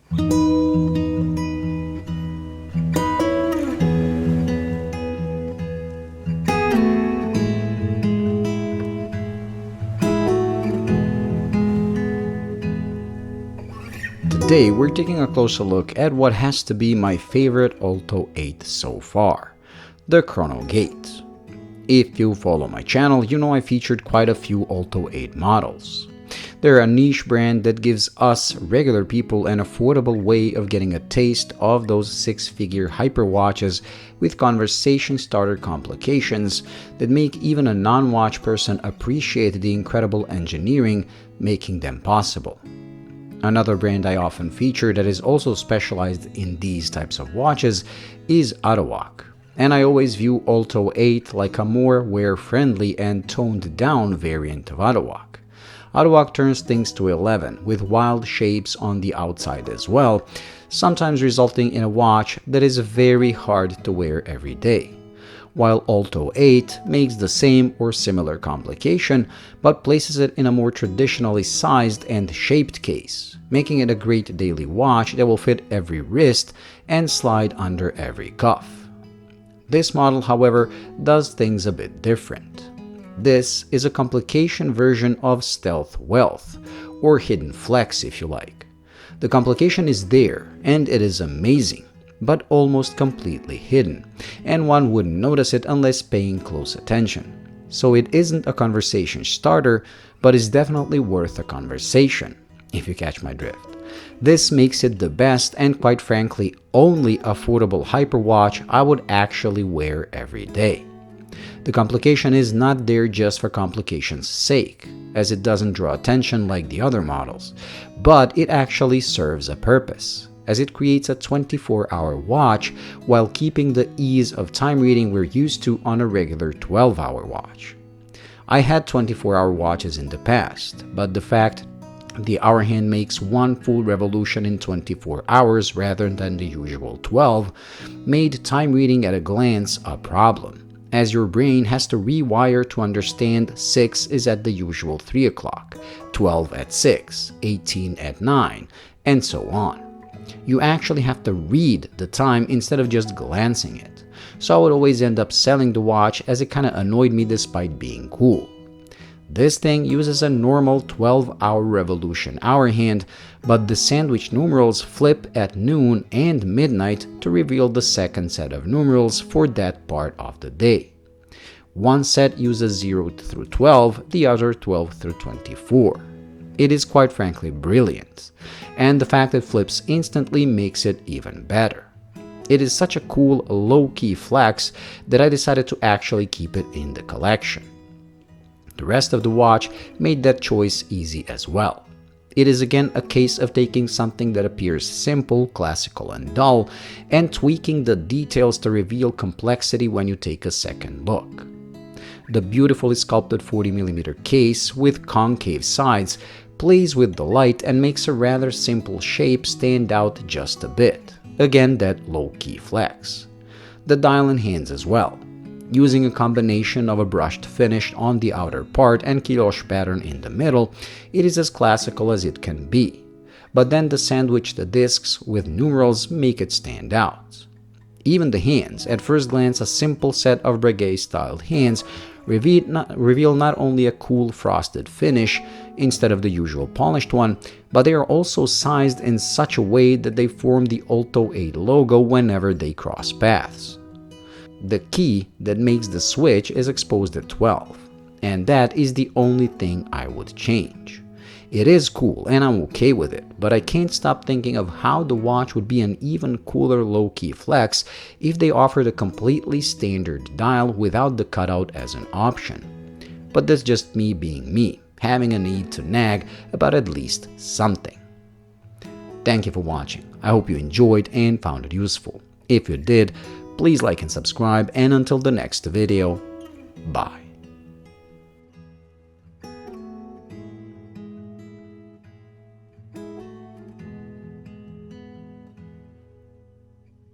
Today we're taking a closer look at what has to be my favorite Olto-8 so far, the Chrono Gate. If you follow my channel, you know I featured quite a few Olto-8 models. They're a niche brand that gives us regular people an affordable way of getting a taste of those six-figure hyperwatches with conversation starter complications that make even a non-watch person appreciate the incredible engineering making them possible. Another brand I often feature that is also specialized in these types of watches is Alto, and I always view Olto-8 like a more wear-friendly and toned-down variant of Alto. Alto turns things to 11 with wild shapes on the outside as well, sometimes resulting in a watch that is very hard to wear every day. While Olto-8 makes the same or similar complication, but places it in a more traditionally sized and shaped case, making it a great daily watch that will fit every wrist and slide under every cuff. This model, however, does things a bit different. This is a complication version of stealth wealth, or hidden flex if you like. The complication is there, and it is amazing, but almost completely hidden, and one wouldn't notice it unless paying close attention. So it isn't a conversation starter, but is definitely worth a conversation, if you catch my drift. This makes it the best and quite frankly only affordable hyperwatch I would actually wear every day. The complication is not there just for complication's sake, as it doesn't draw attention like the other models, but it actually serves a purpose, as it creates a 24-hour watch while keeping the ease of time reading we're used to on a regular 12-hour watch. I had 24-hour watches in the past, but the fact the hour hand makes one full revolution in 24 hours rather than the usual 12 made time reading at a glance a problem, as your brain has to rewire to understand 6 is at the usual 3 o'clock, 12 at 6, 18 at 9, and so on. You actually have to read the time instead of just glancing it, so I would always end up selling the watch as it kinda annoyed me despite being cool. This thing uses a normal 12-hour revolution hour hand, but the sandwich numerals flip at noon and midnight to reveal the second set of numerals for that part of the day. One set uses 0 through 12, the other 12 through 24. It is quite frankly brilliant, and the fact it flips instantly makes it even better. It is such a cool low-key flex that I decided to actually keep it in the collection. The rest of the watch made that choice easy as well. It is again a case of taking something that appears simple, classical, and dull, and tweaking the details to reveal complexity when you take a second look. The beautifully sculpted 40mm case with concave sides plays with the light and makes a rather simple shape stand out just a bit. Again, that low-key flex. The dial and hands as well, using a combination of a brushed finish on the outer part and kilosh pattern in the middle. It is as classical as it can be, but then the sandwich the discs with numerals make it stand out. Even the hands, at first glance a simple set of Breguet-styled hands, reveal not only a cool frosted finish instead of the usual polished one, but they are also sized in such a way that they form the Olto-8 logo whenever they cross paths. The key that makes the switch is exposed at 12, and that is the only thing I would change. It is cool and I'm okay with it, but I can't stop thinking of how the watch would be an even cooler low-key flex if they offered a completely standard dial without the cutout as an option. But that's just me being me, having a need to nag about at least something. Thank you for watching. I hope you enjoyed and found it useful. If you did, please like and subscribe, and until the next video, bye.